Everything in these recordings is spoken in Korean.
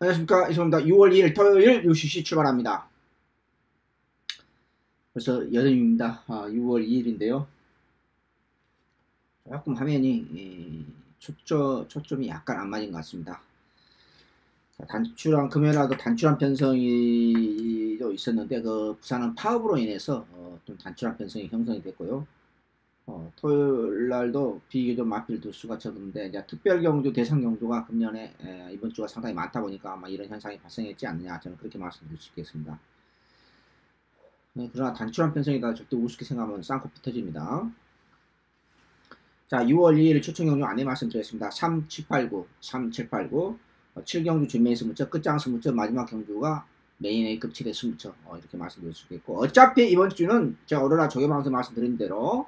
안녕하십니까, 이소입니다. 6월 2일 토요일 UCC 출발합니다. 벌써 여름입니다. 6월 2일인데요. 조금 화면이 초점이 약간 안 맞은 것 같습니다. 단출한 금요일에도 단출한 편성이 있었는데 그 부산은 파업으로 인해서 좀 단출한 편성이 형성이 됐고요. 토요일 날도 비교적 마필 두수가 적은데 이제 특별 경주, 대상 경주가 금년에 이번 주가 상당히 많다 보니까 아마 이런 현상이 발생했지 않느냐, 저는 그렇게 말씀드릴 수 있겠습니다. 네, 그러나 단출한 편성이다 절대 우습게 생각하면 쌍코피 터집니다. 자, 6월 2일 초청 경주 안내 말씀드리겠습니다. 3, 7, 8, 9, 3, 7, 8, 9 7경주 준메인 스무처, 끝장 스무처, 마지막 경주가 메인 A급 7회 스무처, 이렇게 말씀드릴 수 있겠고, 어차피 이번 주는 제가 오로라 조개방송 말씀드린 대로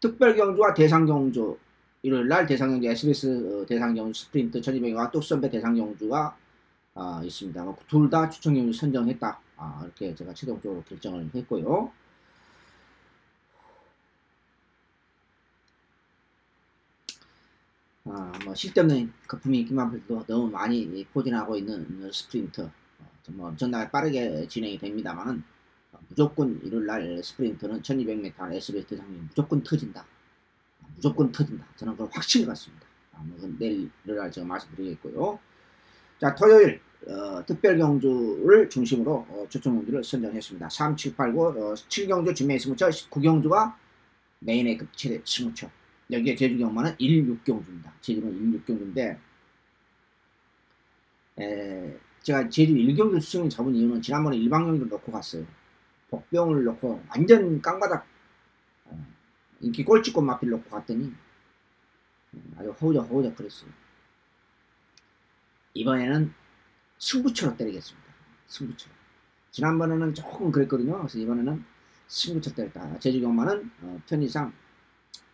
특별경주와 대상경주, 일요일날 대상경주 SBS 대상경주 스프린트 1200과 또 선배 대상경주가 있습니다. 둘 다 추천경주 선정했다. 이렇게 제가 최종적으로 결정을 했고요. 뭐 쓸데없는 거품이 있기만해도 너무 많이 포진하고 있는 스프린트, 정말 엄청나게 빠르게 진행이 됩니다만은 무조건 일요일날 스프린트는 1200m SBS 대상경주 무조건 터진다. 무조건 터진다. 저는 그걸 확신이 같습니다. 내일 일요일날 제가 말씀드리겠고요. 자, 토요일 특별경주를 중심으로 초청경주를 선정했습니다. 3, 7, 8, 9 7경주 준메인 스무처, 9경주가 메인 A급 7회 스무처, 여기에 제주 경마는 1, 6경주입니다. 제주는 1, 6경주인데 제가 제주 1경주 추천을 잡은 이유는 지난번에 일방경주를 넣고 갔어요. 복병을 넣고 완전 깡바닥 인기 꼴찌꽃 마필 넣고 갔더니 아주 허우적 그랬어요. 이번에는 승부처로 때리겠습니다. 승부처로. 지난번에는 조금 그랬거든요. 그래서 이번에는 승부처로 때렸다. 제주 경마는 편의상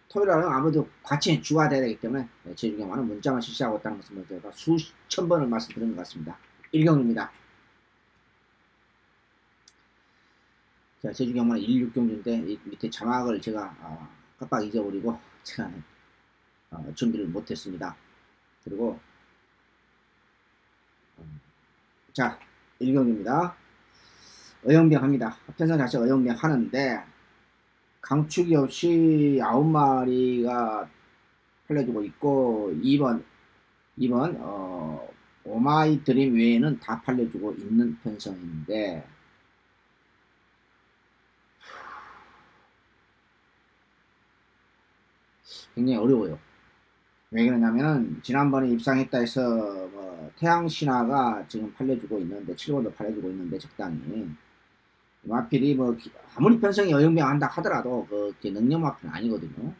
토요일날은 아무래도 과칭에 주가 돼야 되기 때문에 제주 경마는 문자만 실시하고 있다는 것을 제가 수천 번을 말씀드린 것 같습니다. 1경주입니다. 자, 제주 경마는 1, 6경주인데 밑에 자막을 제가 깜빡 잊어버리고 제가 준비를 못했습니다. 그리고 자, 1경주입니다. 어영병 합니다. 편성 자체가 어영병 하는데 강축이 없이 9마리가 팔려주고 있고 2번 오마이 드림 외에는 다 팔려주고 있는 편성인데 굉장히 어려워요. 왜 그러냐면은 지난번에 입상했다 해서 태양신화가 지금 팔려주고 있는데 7번도 팔려주고 있는데 적당히 마필이 아무리 편성이 어영병 한다 하더라도 그게 능력 마필은 아니거든요.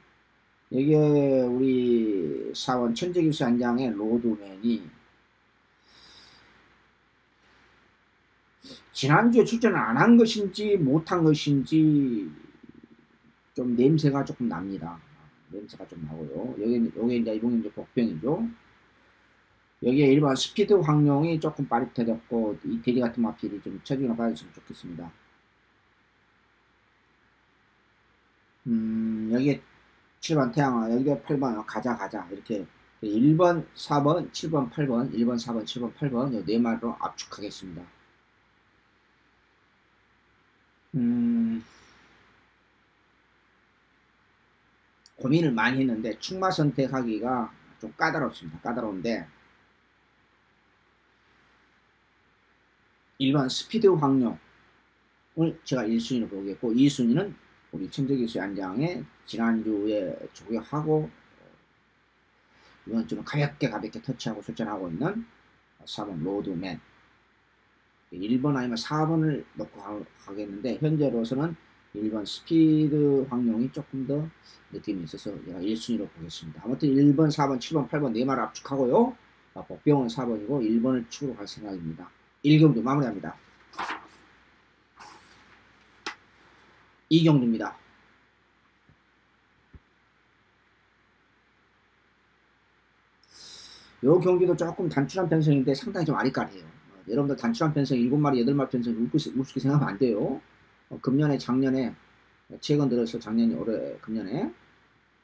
여기에 우리 사원 천재기수 한장의 로드맨이 지난주에 출전을 안 한 것인지 못한 것인지 좀 냄새가 조금 납니다. 냄새가 좀 나고요. 여기 이제 이봉이 이제 복병이죠. 여기에 일반 스피드 황룡이 조금 빠릿해졌고 이 돼지 같은 마필이 좀 체중이나 빠졌으면 좋겠습니다. 여기에 7번 태양아, 여기에 8번 가자 이렇게 1번, 4번, 7번, 8번, 1번, 4번, 7번, 8번 이 네 마리로 압축하겠습니다. 고민을 많이 했는데 축마 선택하기가 좀 까다롭습니다. 까다로운데 1번 스피드 황룡을 제가 1순위로 보겠고 2순위는 우리 천재기수 안장에 지난주에 조격하고 이번 주는 가볍게 터치하고 출전하고 있는 4번 로드맨, 1번 아니면 4번을 넣고 가겠는데 현재로서는 1번 스피드 황룡이 조금 더 느낌이 있어서 제가 1순위로 보겠습니다. 아무튼 1번, 4번, 7번, 8번 네 마리 압축하고요. 복병은 4번이고 1번을 축으로 갈 생각입니다. 1경주 마무리합니다. 2경주입니다. 이 경기도 조금 단출한 편성인데 상당히 좀 아리까리해요. 여러분들 단출한 편성 7마리, 8마리 편성 우습게 생각하면 안 돼요. 금년에, 작년에, 최근 들어서 작년이 올해, 금년에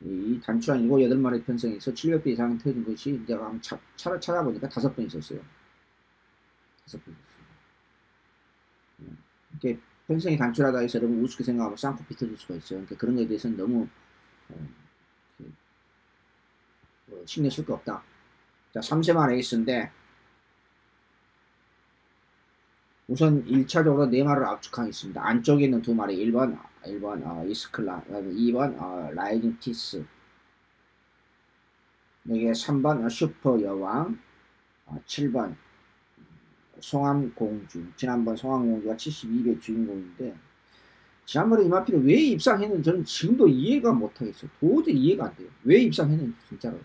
이 단출한 7, 8마리 편성에서 700배 이상 터진 것이 내가 한번 찾아보니까 5번 있었어요. 다섯 번 줬습니다. 이게 편성이 단출하다 해서 여러분 우습게 생각하면 쌍코피 터질 수가 있어요. 그러니까 그런 거에 대해서는 너무 신경 쓸 거 없다. 자, 3세만 에이스인데 우선 1차적으로 4마리를 압축하겠습니다. 안쪽에 있는 2마리 1번 이스클라, 2번 라이징 티스, 여기에 3번 슈퍼 여왕, 7번 송암공주. 지난번 송암공주가 72배 주인공인데 지난번에 이마피를 왜 입상했는지 저는 지금도 이해가 못하겠어요. 도저히 이해가 안 돼요. 왜 입상했는지 진짜로.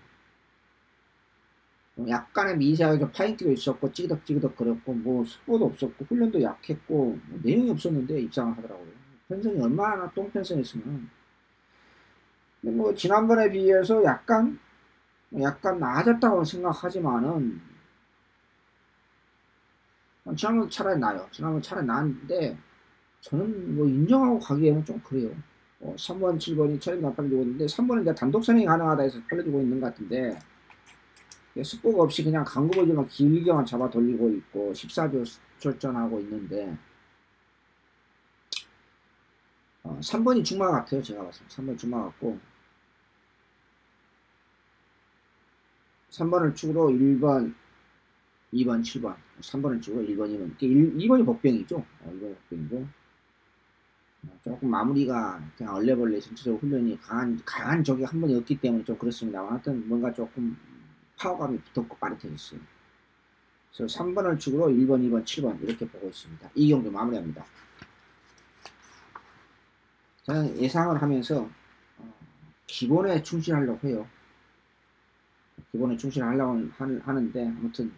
약간의 미세하게 좀 파인기도 있었고 찌그덕찌그덕 거렸고 뭐 스포도 없었고 훈련도 약했고 뭐 내용이 없었는데 입상을 하더라고요. 편성이 얼마나 똥편성했으면. 근데 뭐 지난번에 비해서 약간 나아졌다고 생각하지만은 지난번 차라리 나아요. 지난번 차라리 나았는데 저는 뭐 인정하고 가기에는 좀 그래요. 3번, 7번이 처리가 팔려주고 있는데 3번은 이제 단독 선행이 가능하다 해서 팔려주고 있는 것 같은데 스포가 없이 그냥 강구보지만 길게만 잡아 돌리고 있고 14조 출전하고 있는데 3번이 중마 같아요. 제가 봤을 때 3번 중마 같고 3번을 축으로 1번, 2번, 7번 3번을 축으로 1번, 2번 2번이 복병이죠. 2번이 복병이고 조금 마무리가 그냥 얼레벌레 전체적으로 훈련이 강한 적이 한 번이 없기 때문에 좀 그렇습니다만 하여튼 뭔가 조금 파워감이 붙었고 빠릿해졌어요. 그래서 3번을 축으로 1번, 2번, 7번 이렇게 보고 있습니다. 이 경주 마무리합니다. 저는 예상을 하면서 기본에 충실하려고 해요. 기본에 충실하려고 하는데 아무튼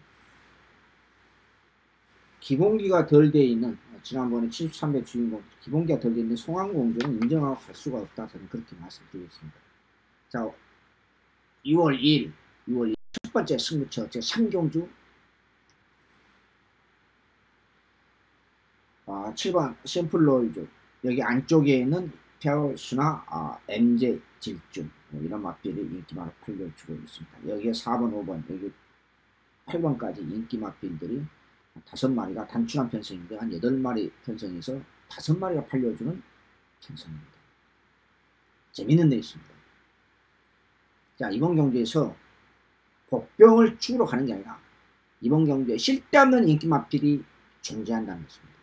기본기가 덜 돼 있는 지난번에 73배 주인공 기본기가 덜 돼 있는 송암공주는 인정하고 갈 수가 없다. 저는 그렇게 말씀드리겠습니다. 자, 6월 2일 첫 번째 승부처 제 3경주 7번 샘플롤즈 여기 안쪽에 있는 페어슈나 MJ 질중 이런 마필이 인기 많아 팔려주고 있습니다. 여기에 4번, 5번, 여기 8번까지 인기 마필들이 5마리가 단순한 편성인데 한 8마리 편성에서 5마리가 팔려주는 편성입니다. 재밌는 데 있습니다. 자, 이번 경주에서 복병을 축으로 가는 게 아니라 이번 경주에 쓸데없는 인기 마필이 존재한다는 것입니다.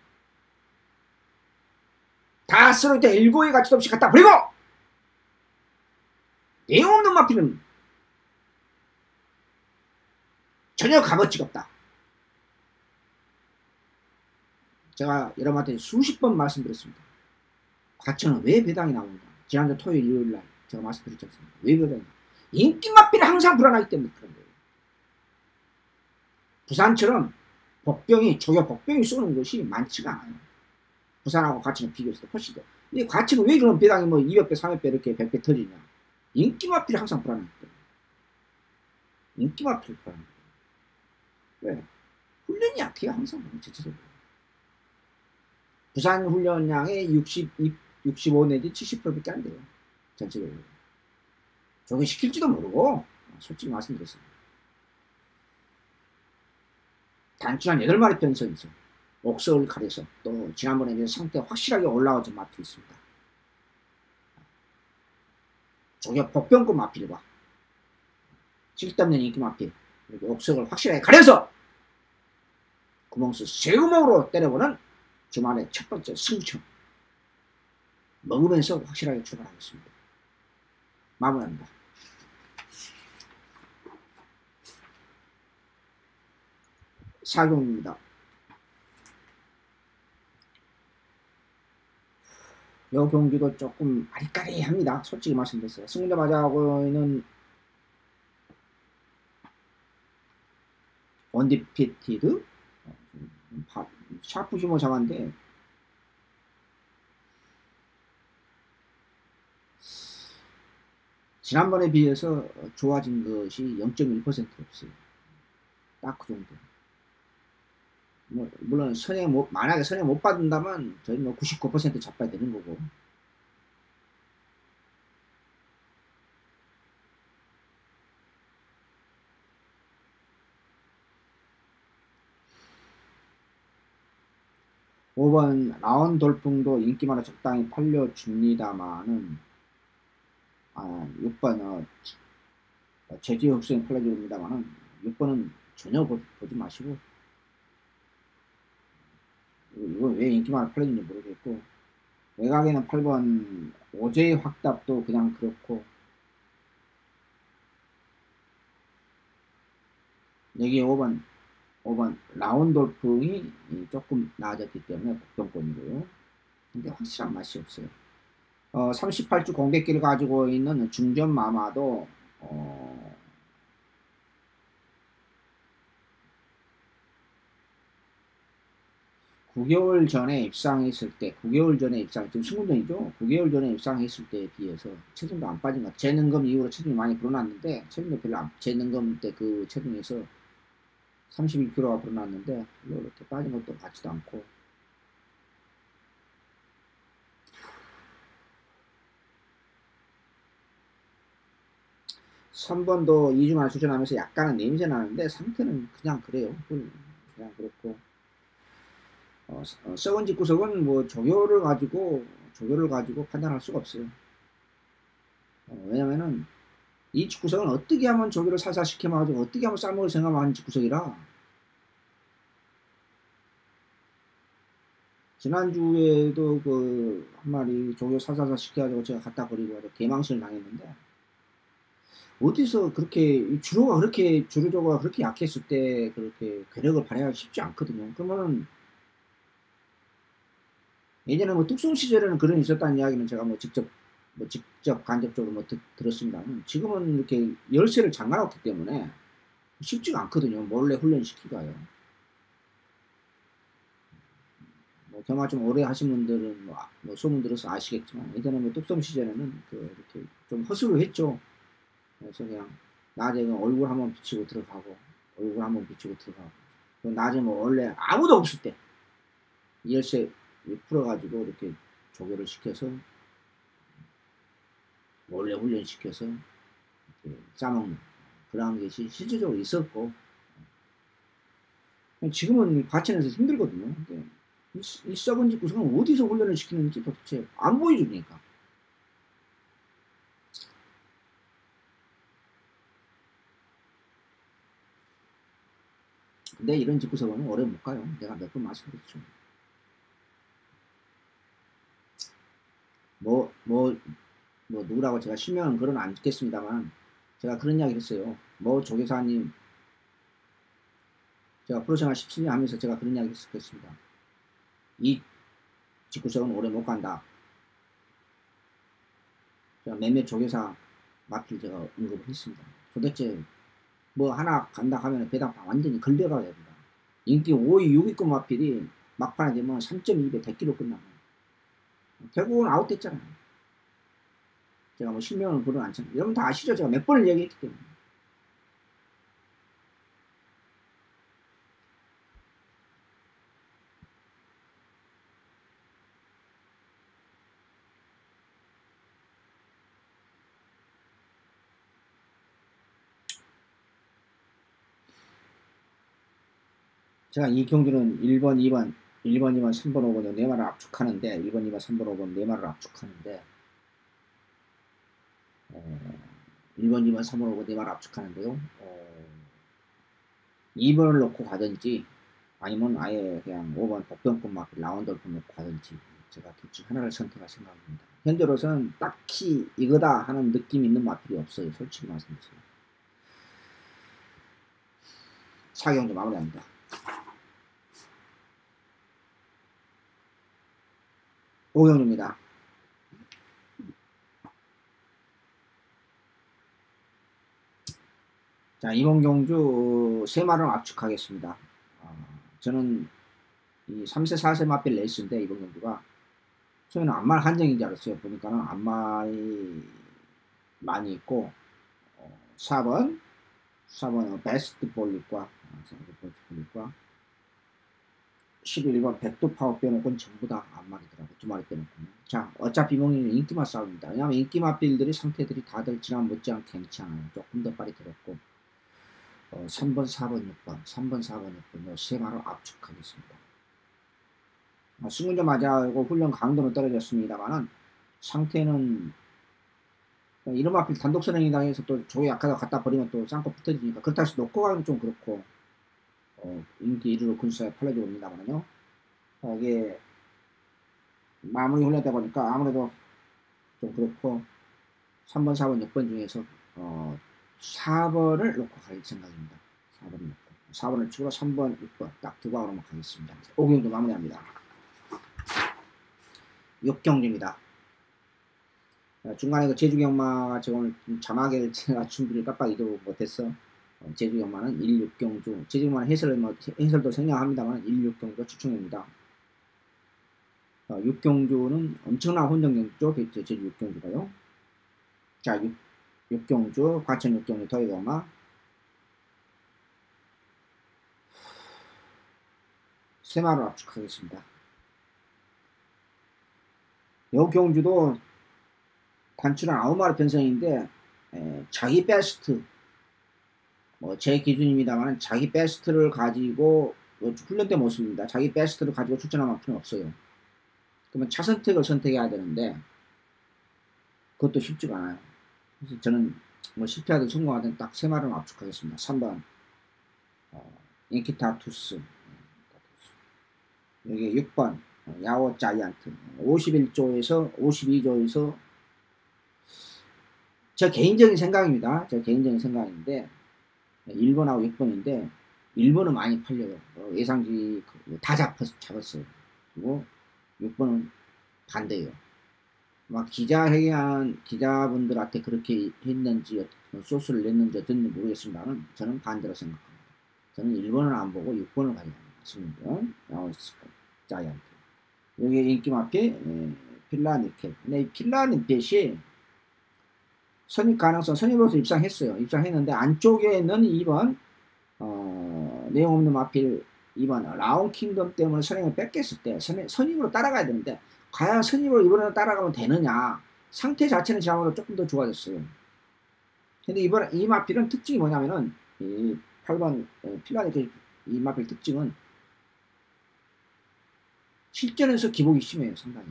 다 쓸어올 때 일고의 가치도 없이 갖다 버리고 내용 없는 마필은 전혀 값어치가 없다. 제가 여러분한테 수십 번 말씀드렸습니다. 과천은 왜 배당이 나오는가. 지난주 토요일 일요일날 제가 말씀드렸지 않습니까? 왜 배당이 나오는가. 인기 마필이 항상 불안하기 때문에 그런 거예요. 부산처럼 조교 복병이 쏘는 것이 많지가 않아요. 부산하고 과천을 비교했을 때 훨씬 더. 근데 과천은 왜 그런 배당이 뭐 200배, 300배 이렇게 100배 터지냐. 인기 마필이 항상 불안하기 때문에. 인기 마필이 불안하기 때문에. 왜? 훈련이 약해요. 항상 전체적으로. 부산 훈련량의 65 내지 70%밖에 안 돼요. 전체적으로. 저게 시킬지도 모르고 솔직히 말씀드렸습니다. 단순한 8마리 편성에서 옥석을 가려서 또 지난번에 비해서 상태가 확실하게 올라오던 마필이 있습니다. 저게 복병급 마필과 쓸데없는 인기 마필 이렇게 옥석을 확실하게 가려서 구멍수 새구멍으로 때려보는 주말의 첫 번째 승부처 먹으면서 확실하게 출발하겠습니다. 마무리합니다. 사경입니다. 이 경기도 조금 아리까리합니다. 솔직히 말씀드렸어요. 승자 맞아하고 있는 언디피티드 샤프 슈머 잡았는데 지난번에 비해서 좋아진 것이 0.1% 없어요. 딱 그 정도. 물론 만약에 선행 못 받는다면 저희는 99% 잡아야 되는 거고. 5번 라온 돌풍도 인기마다 적당히 팔려줍니다만은 6번 제주의 흑수행 팔려줍니다만은 6번은 전혀 보지 마시고, 이건 왜 인기마다 팔려주는지 모르겠고, 외곽에는 8번 오제의 확답도 그냥 그렇고, 여기 5번 라온 돌풍이 조금 나아졌기 때문에 복동권이고요. 근데 확실한 맛이 없어요. 38주 공백기를 가지고 있는 중전 마마도 9개월 전에 입상했을 때, 9개월 전에 지금 신분전이죠? 9개월 전에 입상했을 때에 비해서 체중도 안 빠진 것 같아요. 재능금 이후로 체중이 많이 불어났는데, 체중도 별로 재능금 때 그 체중에서 31kg가 불어났는데, 별로 이렇게 빠진 것도 같지도 않고, 3번도 2주만 수전하면서 약간은 냄새 나는데, 상태는 그냥 그래요. 그냥 그렇고, 썩은 집구석은 뭐 조교를 가지고 판단할 수가 없어요. 왜냐면은 이 집구석은 어떻게 하면 조교를 살살 시켜가지고 어떻게 하면 쌀먹을 생각만 하는 집구석이라. 지난주에도 그 한 마리 조교 살살살 시켜가지고 제가 갖다 버리고 개망신을 당했는데, 어디서 그렇게 주류조가 그렇게 약했을 때 그렇게 괴력을 발휘하기 쉽지 않거든요. 그러면은 예전에 뭐 뚝섬 시절에는 그런 있었다는 이야기는 제가 직접 간접적으로 들었습니다. 지금은 이렇게 열쇠를 잠가놨기 때문에 쉽지가 않거든요. 몰래 훈련시키가요. 뭐 경마 좀 오래 하신 분들은 뭐 소문 들어서 아시겠지만, 예전에 뭐 뚝섬 시절에는 이렇게 좀 허술을 했죠. 그래서 그냥 낮에 얼굴 한번 비치고 들어가고, 낮에 뭐 원래 아무도 없을 때 열쇠 풀어가지고 이렇게 조교를 시켜서 몰래 훈련시켜서 싸먹는 그런 것이 실질적으로 있었고, 지금은 과천에서 힘들거든요. 이 썩은 집 구성은 어디서 훈련을 시키는지 도대체 안 보여주니까. 근데 이런 집 구성은 오래 못 가요. 내가 몇 번 말씀드렸죠. 누구라고 제가 실명은 그런 안 듣겠습니다만, 제가 그런 이야기를 했어요. 조교사님, 제가 프로생활 17년 하면서 제가 그런 이야기 했었겠습니다. 이 집구석은 오래 못 간다. 제가 몇몇 조교사 마필 제가 언급을 했습니다. 도대체 뭐 하나 간다 하면 배당판 완전히 걸려가야 됩니다. 인기 5위, 6위급 마필이 막판에 되면 3.2배 100kg 끝나요. 결국은 아웃됐잖아요. 제가 뭐 실명은 그런 않잖아요. 여러분 다 아시죠? 제가 몇 번을 얘기했기 때문에. 제가 이 경주는 1번, 2번, 3번, 5번 네 말을 압축하는데, 1번, 2번, 3번, 5번 네 말을 압축하는데, 1번, 2번, 3번, 5번 네 말을 압축하는데요. 2번을 놓고 가든지, 아니면 아예 그냥 5번 복병권 마필 라운드를 놓고 가든지, 제가 둘 중 하나를 선택할 생각입니다. 현재로서는 딱히 이거다 하는 느낌 있는 마필이 없어요. 솔직히 말씀드려요. 4경주 마무리합니다. 오경주입니다. 자, 이번 경주 세 마리를 압축하겠습니다. 저는 이 3세, 4세 마필 레이스인데, 이번 경주가 저희는 안말 한정인 줄 알았어요. 보니까는 안말이 많이 있고, 4번 베스트 볼릭과 11번 백도 파워 빼놓고는 전부 다 안말이더라고. 두 마리 빼놓고는. 자, 어차피 이번에는 인기맛 싸움입니다. 왜냐하면 인기맛빌들이 상태들이 다들 지난 못지않게 괜찮아요. 조금 더 빨리 들었고, 3번, 4번, 6번, 3번, 4번, 6번 요 세 마리를 압축하겠습니다. 승군전 맞아하고 훈련 강도는 떨어졌습니다만은 상태는 이름 앞에 단독 선행이다 해서 또 조기 약하다 갖다 버리면 또 쌍꺼 붙어지니까 그렇다 해서 놓고 가기는 좀 그렇고 인기 1위로 근수에 팔려주고 있습니다만요. 이게 마무리 훈련되다 보니까 아무래도 좀 그렇고 3번, 4번, 6번 중에서 4번을 놓고 갈 생각입니다. 4번을 놓고 4번을 치고 3번, 6번 딱 두 방으로만 가겠습니다. 5경주 마무리합니다. 6경주입니다. 중간에 그 제주경마가 제가 오늘 자막을 제가 준비를 깜빡 잊어 못했어. 제주경마는 1, 6경주. 제주경마는 해설도 생략합니다만 1, 6경주가 추천입니다. 6경주는 엄청난 혼정경주죠. 제주 6경주가요. 자, 6경주, 과천 6경주 더위경마. 세마로 압축하겠습니다. 요 경주도 단출한 9마리 편성인데 자기 베스트 제 기준입니다만 자기 베스트를 가지고 훈련 때 모습입니다. 자기 베스트를 가지고 출전하면 필요는 없어요. 그러면 차선택을 선택해야 되는데 그것도 쉽지가 않아요. 그래서 저는 실패하든 성공하든 딱 3마리를 압축하겠습니다. 3번 인키타투스, 여기 6번 야오 자이언트 51조에서 52조에서 제 개인적인 생각입니다. 제 개인적인 생각인데 1번하고 6번인데 1번은 많이 팔려요. 예상지 다 잡았어요. 그리고 6번은 반대예요. 막 기자회견 기자분들한테 그렇게 했는지 소스를 냈는지 어쩐지 모르겠습니다만 저는 반대로 생각합니다. 저는 1번을 안 보고 6번을 가져갑니다. 20번 자이언트. 여기 인기마피 필라니켓. 근데 이 필라니켓이 선입 가능성, 선입으로서 입상했어요. 입상했는데 안쪽에는 2번 내용 없는 마필 2번 라운 킹덤 때문에 선임을 뺏겼을 때 선임으로 따라가야 되는데 과연 선임으로 이번에 따라가면 되느냐. 상태 자체는 지난번보다 조금 더 좋아졌어요. 근데 이번에 이 마필은 특징이 뭐냐면은 이 8번 필라니켓 이 마필 특징은 실전에서 기복이 심해요. 상당히.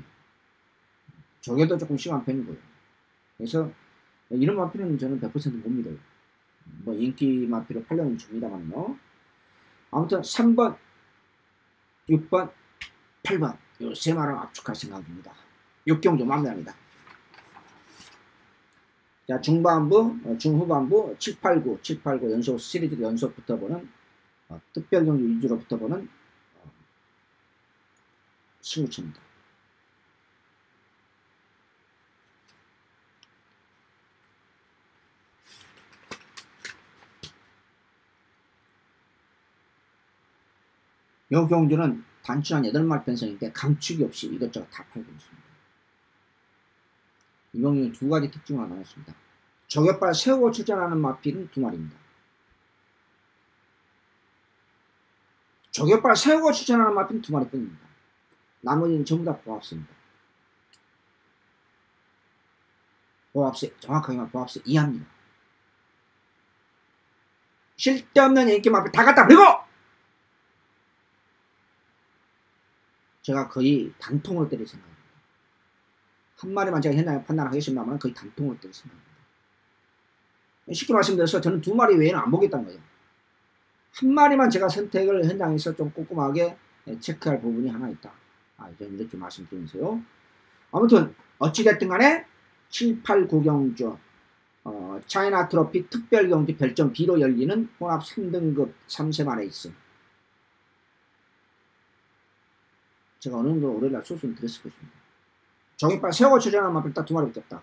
저게도 조금 심한 편이고요. 그래서 이런 마필은 저는 100% 못 믿어요. 인기 마필을 8년은 줍니다만요. 아무튼 3번, 6번, 8번 이 3마리를 압축할 생각입니다. 6경주 마무리합니다. 자, 중반부, 중후반부 7, 8, 9, 7, 8, 9 연속 시리즈로 연속 붙어보는 특별경주 위주로 붙어보는 승부처입니다. 이 경주는 단추한 8마리 편성인데 감축이 없이 이것저것 다 팔고 있습니다. 이 경주는 2가지 특징을 나눴습니다. 저격발 세우고 출전하는 마필은 2마리입니다. 저격발 세우고 출전하는 마필은 2마리뿐입니다. 나머지는 전부 다 보합세입니다. 보합세, 정확하게 말하면 보합세 이하입니다. 쓸데없는 인기 마필 다 갖다 버리고! 제가 거의 단통으로 때릴 생각입니다. 한 마리만 제가 현장에 판단하겠습니다만 거의 단통으로 때릴 생각입니다. 쉽게 말씀드려서 저는 2마리 외에는 안 보겠다는 거예요. 한 마리만 제가 선택을 현장에서 좀 꼼꼼하게 체크할 부분이 하나 있다. 저는 이렇게 말씀드리면서요. 아무튼 어찌됐든 간에 7, 8, 9경주 차이나 트로피 특별경주 별점 B로 열리는 혼합 3등급 3세마 레이스. 제가 어느 정도 월요일날 소스를 드렸을 것입니다. 저격발 세우고 출전하는 마필 딱 2마리밖에 없다.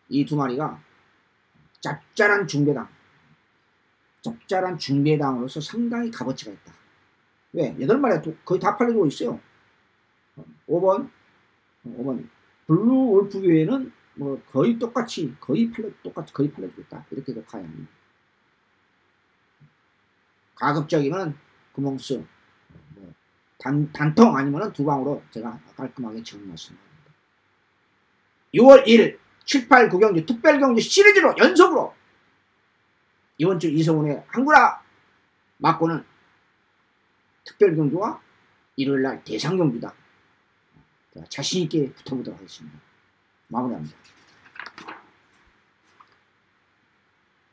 이 2마리가 짭짤한 중배당으로서 상당히 값어치가 있다. 왜? 8마리가 거의 다 팔려주고 있어요. 5번 블루 wolf 외에는 거의 똑같이 팔려주고 있다. 이렇게 가야 합니다. 가급적이면 구멍수 단통 아니면 2방으로 제가 깔끔하게 정리했습니다. 6월 1일 7, 8, 9경주 특별경주 시리즈로 연속으로 이번 주 이성훈의 한구라 맞고는 특별경주와 일요일날 대상경주다. 자신있게 붙어보도록 하겠습니다. 마무리합니다.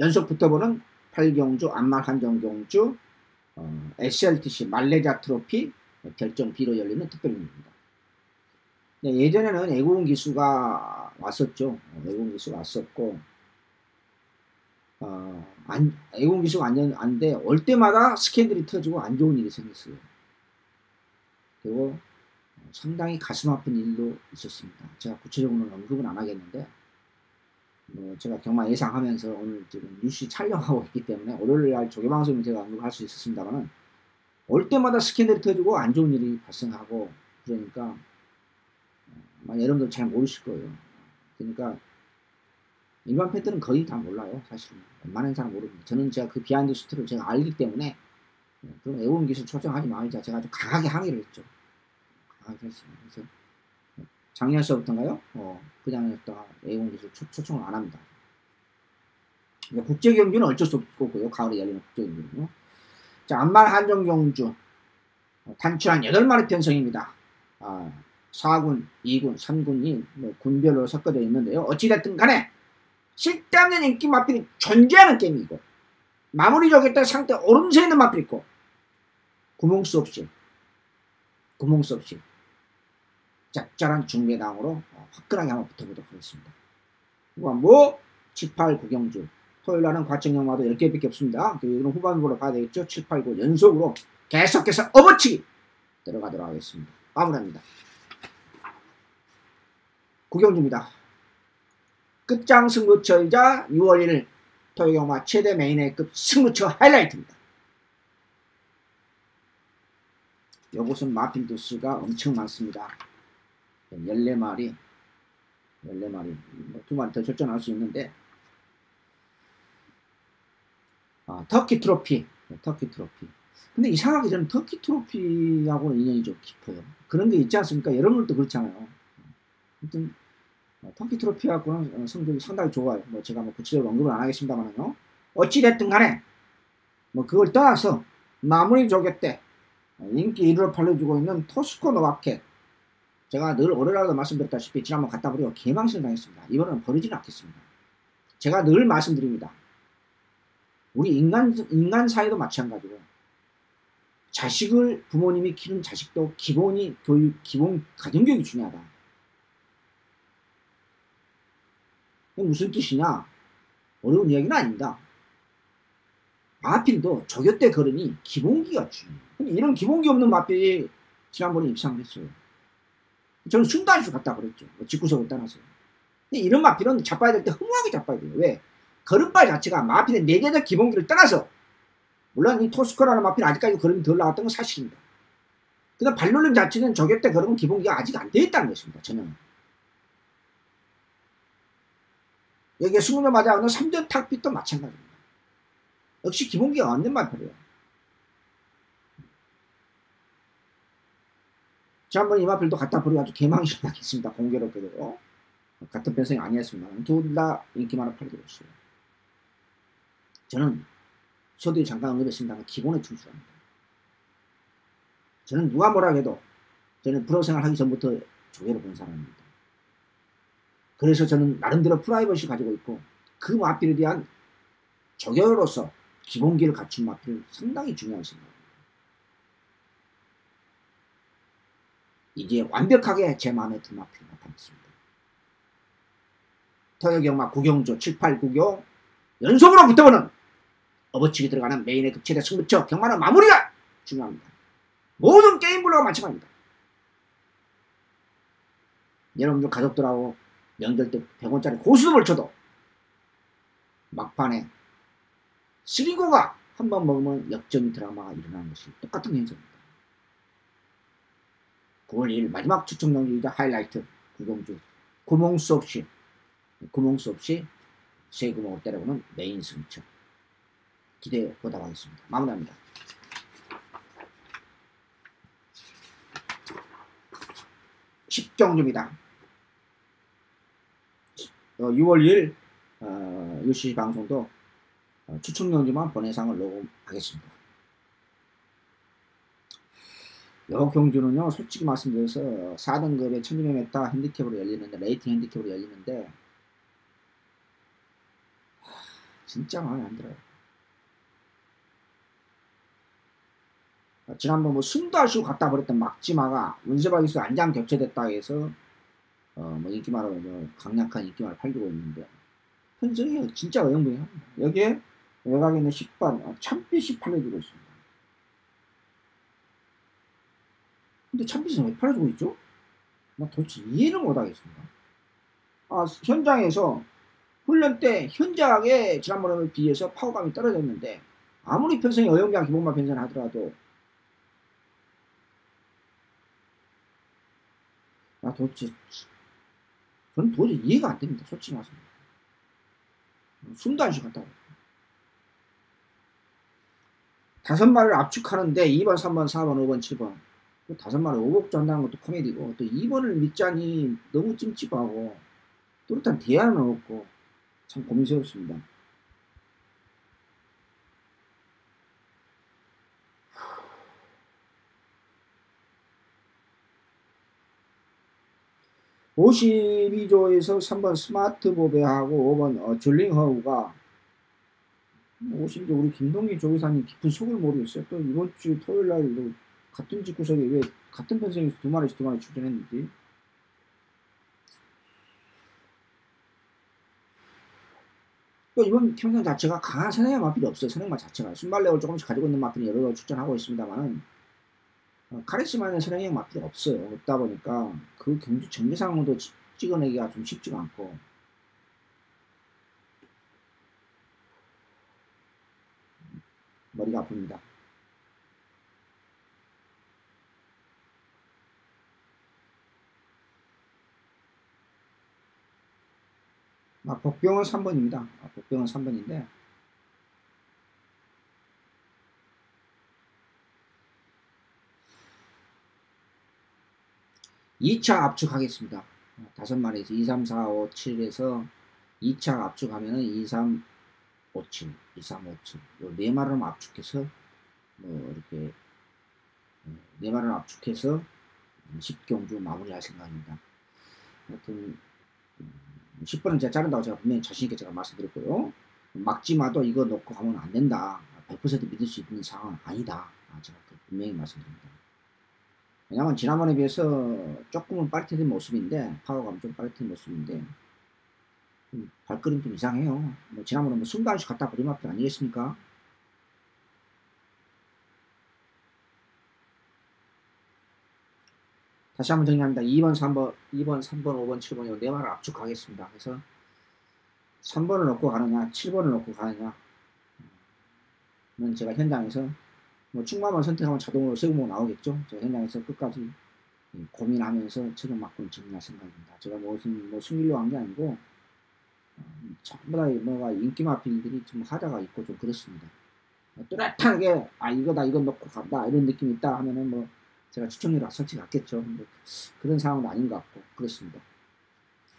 연속 붙어보는 8경주, 안말 한정경주, SLTC 말레이시아 트로피 결정 B로 열리는 특별경주입니다. 예전에는 애국은 기수가 왔었죠. 애국은 기수가 왔었고, 애국은 기수가 안돼 올 때마다 스캔들이 터지고 안 좋은 일이 생겼어요. 그리고 상당히 가슴 아픈 일도 있었습니다. 제가 구체적으로는 언급은 안 하겠는데, 제가 경마 예상하면서 오늘 지금 뉴스 촬영하고 있기 때문에 월요일날 조개방송에 제가 언급할 수 있었습니다만, 올 때마다 스캔들이 터지고 안 좋은 일이 발생하고, 그러니까 여러분들 잘 모르실 거예요. 그러니까 일반 팬들은 거의 다 몰라요. 사실은 웬만한 사람 모릅니다. 저는 제가 그 비하인드 스토리를 제가 알기 때문에 그럼 애국은 기술 초청하지 말자 제가 아주 강하게 항의를 했죠. 강하게 했습니다. 그래서 작년 시부터인가요? 그냥부터 애국은 기술 초청을 안 합니다. 국제 경기는 어쩔 수 없고요. 가을에 열리는 국제 경기는요. 자, 안말 한정경주 단출한 8마리 편성입니다. 4군, 2군, 3군이 군별로 섞어져 있는데요. 어찌됐든 간에 쓸데없는 인기 마필이 존재하는 게임이고, 마무리 조겠다 상태 오름서 있는 마필이 있고, 구멍 수 없이 짭짤한 중계당으로 화끈하게 한번 붙어보도록 하겠습니다. 뭐 7, 8, 9경주 토요일날은 과정영화도 10개밖에 없습니다. 이건 후반부로 봐야 되겠죠. 7, 8, 9 연속으로 계속해서 업어치기 들어가도록 하겠습니다. 마무리합니다. 9경주입니다. 끝장 승부처이자 6월 1일 토요경마 최대 메인회급 승부처 하이라이트입니다. 요것은 마필드 수가 엄청 많습니다. 14마리 2마리 더 결정할 수 있는데, 터키 트로피. 근데 이상하게 저는 터키 트로피하고는 인연이 좀 깊어요. 그런 게 있지 않습니까? 여러분들도 그렇잖아요. 아무튼 터키 트로피하고는 성적이 상당히 좋아요. 제가 구체적으로 언급을 안 하겠습니다만요. 어찌됐든 간에 그걸 떠나서 마무리 조개 때 인기 1위로 팔려주고 있는 토스코 노바켓, 제가 늘 월요일날도 말씀드렸다시피 지난번 갖다 버리고 개망신을 당했습니다. 이번에는 버리지는 않겠습니다. 제가 늘 말씀드립니다. 우리 인간 사회도 마찬가지고, 자식을 부모님이 키우는 자식도 기본 가정교육이 중요하다. 무슨 뜻이냐? 어려운 이야기는 아닙니다. 마필도 조교 때 걸으니 기본기가 중요해요. 근데 이런 기본기 없는 마필이 지난번에 입상을 했어요. 저는 순단수 갖다 버렸죠. 직구석을 떠나서. 근데 이런 마필은 잡아야 될 때 허무하게 잡아야 돼요. 왜? 걸음발 자체가 마필의 내재적 기본기를 떠나서, 물론 이 토스코라는 마필은 아직까지 걸음이 덜 나왔던 건 사실입니다. 그다음 발놀림 자체는 조교 때 걸으면 기본기가 아직 안 되어 있다는 것입니다. 전혀. 여기에 20년 맞아오는 3전 탁빛도 마찬가지입니다. 역시 기본기가 안 된 마필이에요. 지난번에 이 마필도 갖다 버리고 아주 개망신을 당했습니다. 공교롭게도. 같은 편성이 아니었습니다. 둘 다 인기만을 팔게 됐어요. 저는 저도 잠깐 언급했습니다만 기본에 충실합니다. 저는 누가 뭐라 해도 저는 프로 생활 하기 전부터 조회를 본 사람입니다. 그래서 저는 나름대로 프라이버시 가지고 있고, 그 마필에 대한 조교로서 기본기를 갖춘 마필을 상당히 중요하게 생각합니다. 이제 완벽하게 제 마음에 든 마필이 나타났습니다. 토요경마 9경주 7, 8, 9교 연속으로 붙어보는 업어치기 들어가는 메인의 극최대 승부처 경마는 마무리가 중요합니다. 모든 게임블로가 마찬가지입니다. 여러분들 가족들하고 명절 때 100원짜리 고수dum을 쳐도 막판에 쓰리고가 한번 먹으면 역전이 드라마가 일어나는 것이 똑같은 현상입니다. 9월 2일 마지막 추첨 경기이자 하이라이트 9경주 구멍 수 없이 세 구멍을 때려보는 메인 승부처 기대해 보도록 하겠습니다. 마무리합니다. (10경주입니다) 6월 2일 UCC 방송도 추천 경주만 본예상을 녹음하겠습니다. 요 경주는요, 솔직히 말씀드려서 4등급에 1200m 핸디캡으로 열리는데, 레이팅 핸디캡으로 열리는데, 진짜 마음에 안 들어요. 지난번 뭐 숨도 안 쉬고 갔다 버렸던 막지마가 운세바기수 안장 교체됐다 해서 뭐 인기말로 강력한 인기말을 팔리고 있는데, 현성이 진짜 어영부영합니다. 여기에 외곽에 있는 10번 참빛이 팔려주고 있습니다. 근데 참빛은 왜 팔려주고 있죠? 나 도대체 이해를 못하겠습니다. 현장에서 훈련 때 현저하게 지난번에 비해서 파워감이 떨어졌는데, 아무리 편성이 어영부영 기본만 편성하더라도 도대체 저는 도저히 이해가 안 됩니다. 솔직히 말씀드립니다. 숨도 안 쉬고 갔다 오고. 5마리를 압축하는데 2번, 3번, 4번, 5번, 7번 5마리 오복주 한다는 것도 코미디고, 또 2번을 믿자니 너무 찜찜하고 뚜렷한 대안은 없고 참 고민스럽습니다. (52조에서) 3번 스마트 보배하고 5번 줄링허우가 52조 우리 김동기 조교사님 깊은 속을 모르겠어요. 또 이번주 토요일날 같은 집구석에 왜 같은 편성에서 2마리씩 출전했는지. 또 이번 편성 자체가 강한 선행의 마필이 없어요. 선행마 자체가 순발력을 조금씩 가지고 있는 마필이 여러 개 출전하고 있습니다만, 카리스마 있는 선행의 마필이 없어요. 없다 보니까 그 경주 전개상으로도 찍어내기가 좀 쉽지가 않고, 머리가 아픕니다. 복병은 3번입니다. 복병은 3번인데, 2차 압축하겠습니다. 5마리에서 2, 3, 4, 5, 7에서 2차 압축하면은 2, 3, 5, 7, 2, 3, 5, 7. 요 4마리를 압축해서, 이렇게, 4마리를 압축해서 10경주 마무리할 생각입니다. 하여튼, 10번은 제가 자른다고 제가 분명히 자신있게 제가 말씀드렸고요. 막지마도 이거 놓고 가면 안 된다. 100% 믿을 수 있는 상황은 아니다. 제가 분명히 말씀드립니다. 왜냐면 지난번에 비해서 조금은 빠릿해진 모습인데, 파워감 좀 빠릿해진 모습인데, 발걸음 좀 이상해요. 지난번에 숨도 안 쉬고 갔다 버린 마필 아니겠습니까? 다시 한번 정리합니다. 2번, 3번, 5번, 7번 이 4마리를 압축하겠습니다. 그래서 3번을 넣고 가느냐, 7번을 넣고 가느냐, 제가 현장에서 충만만 선택하면 자동으로 세우목 나오겠죠. 제가 현장에서 끝까지 고민하면서 최종 막고를 정리할 생각입니다. 제가 무슨 숨기려고 한 게 아니고, 전부 다 뭐가 인기 마필들이 좀 하자가 있고 좀 그렇습니다. 뚜렷하게 이거다, 이건 넣고 간다 이런 느낌이 있다 하면은 제가 추천료를 설치 갔겠죠. 그런 상황은 아닌 것 같고 그렇습니다.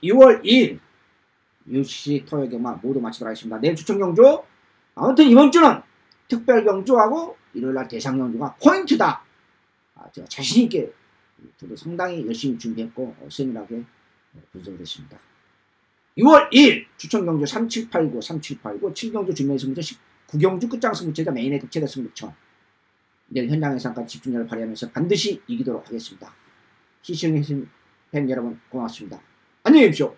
6월 2일 UCC 토요 경마 모두 마치도록 하겠습니다. 내일 추천 경주, 아무튼 이번 주는 특별 경주하고 일요일날 대상 경주가 포인트다. 제가 자신있게 저도 상당히 열심히 준비했고 세밀하게 분석을 했습니다. 6월 2일 추천 경주 3789, 3789, 7경주 준비의 승부처, 19경주 끝장 승부처자 메인의 득체대 승부처. 내일 현장에서까지 집중력을 발휘하면서 반드시 이기도록 하겠습니다. 시청해주신 팬 여러분 고맙습니다. 안녕히 계십시오.